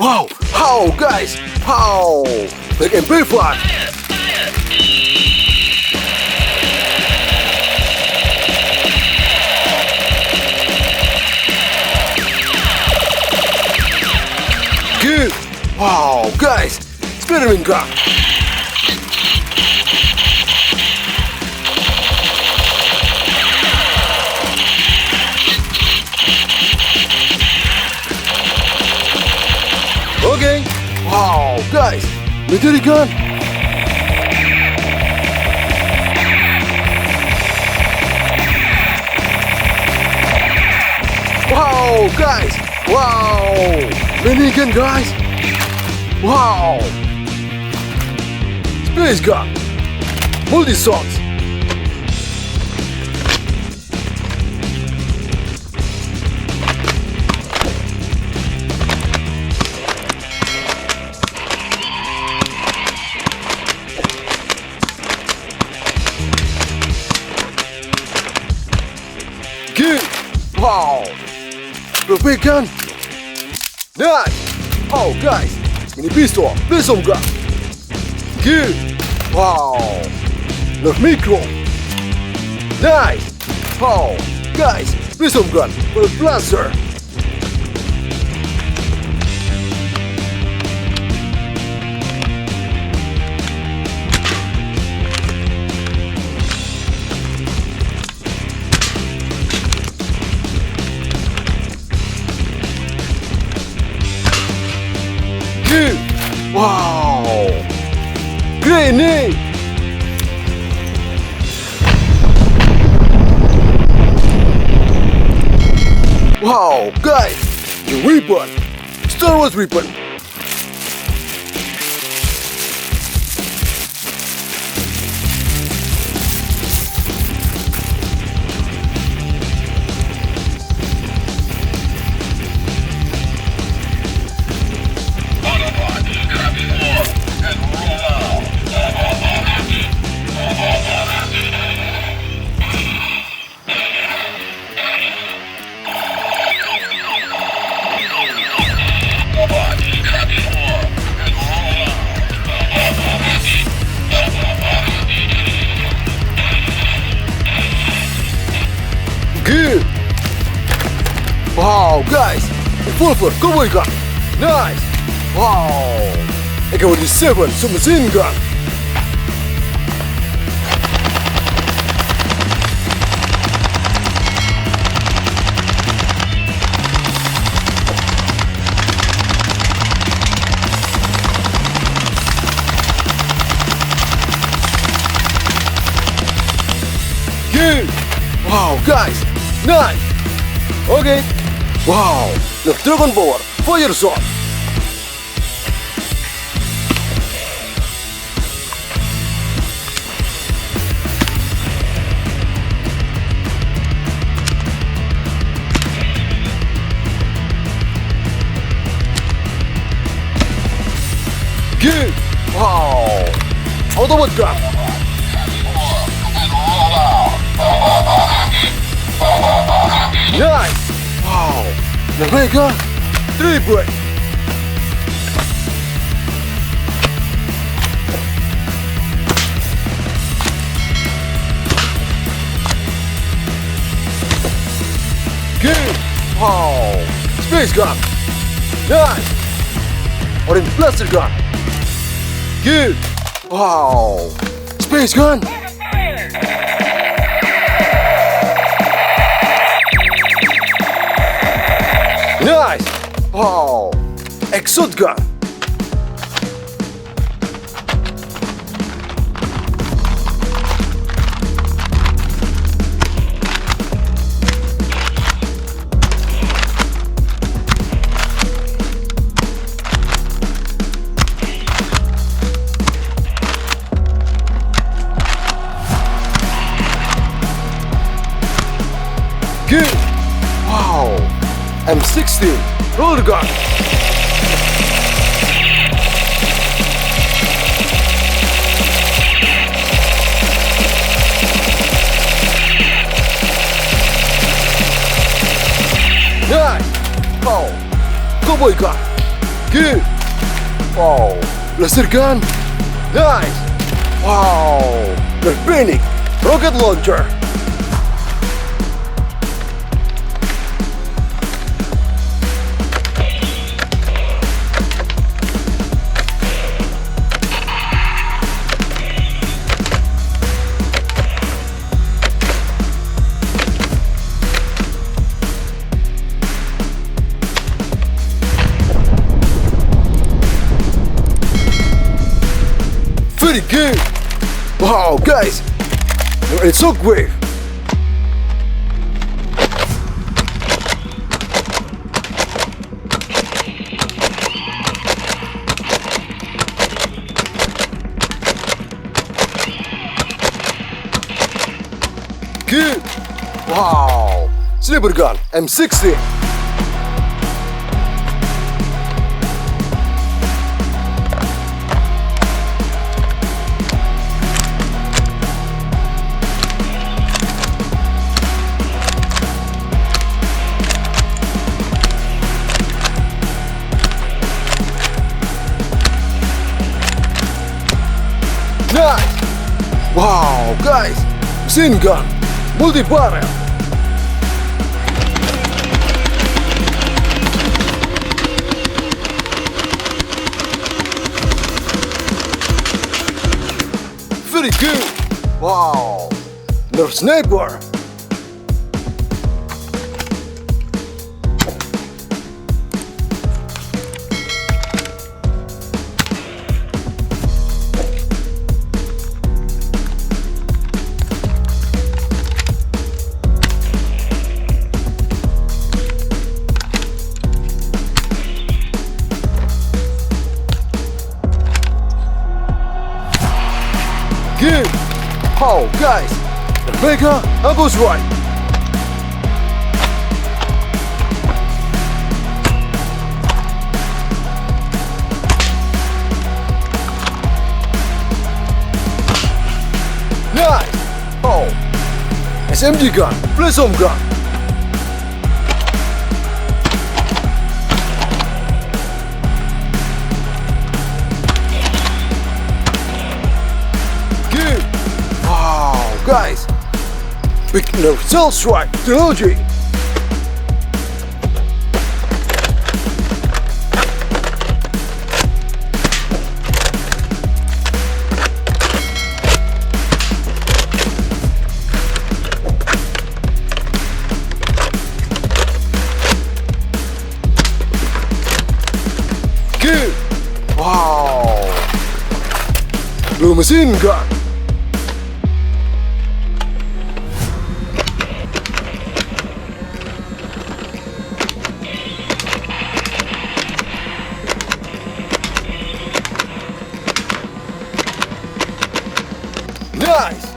Wow, how guys, how? Make MP5. Good. Wow, guys, experiment gun. Okay. Wow, guys, military gun. Wow, guys. Wow. Minigun, guys. Wow. Space gun. Multi-shots. Good. Wow. Perfect gun. Nice. Oh, guys. Mini pistol. Pistol gun. Good. Wow. NERF micro. Nice. Oh, guys. Pistol gun for a blaster. Good. Wow. Grenade. Wow, guys, the weapon. Star Wars weapon. Good. Wow, guys, the full cowboy gun. Nice. Wow. AK47 submachine gun. Good. Wow, guys, nice. Okay. Wow, the Dragon Power fire shot. Good. Wow. Autobot gun. Nice. Wow. The Mega 3 break. Good. Wow. Space gun. Nice. Orange blaster gun. Good. Wow. Space gun. Nice. Wow. Exotic gun. Good. Wow. M16 roller gun. Nice. Oh, cowboy gun. Good. Wow. Laser gun. Nice. Wow. Panic. Rocket launcher. Very good! Wow, guys! You're in shockwave! Good! Wow! Sniper gun M60! Nice! Wow, guys! Machine gun! Multi-barrel! Very good! Wow! NERF sniper! Good! Oh, guys! The mega ambulance right! Nice! Oh! SMG gun! Plasma gun! Wow, guys! Big NERF cell strike technology! Good! Wow! Blue machine gun! Nice!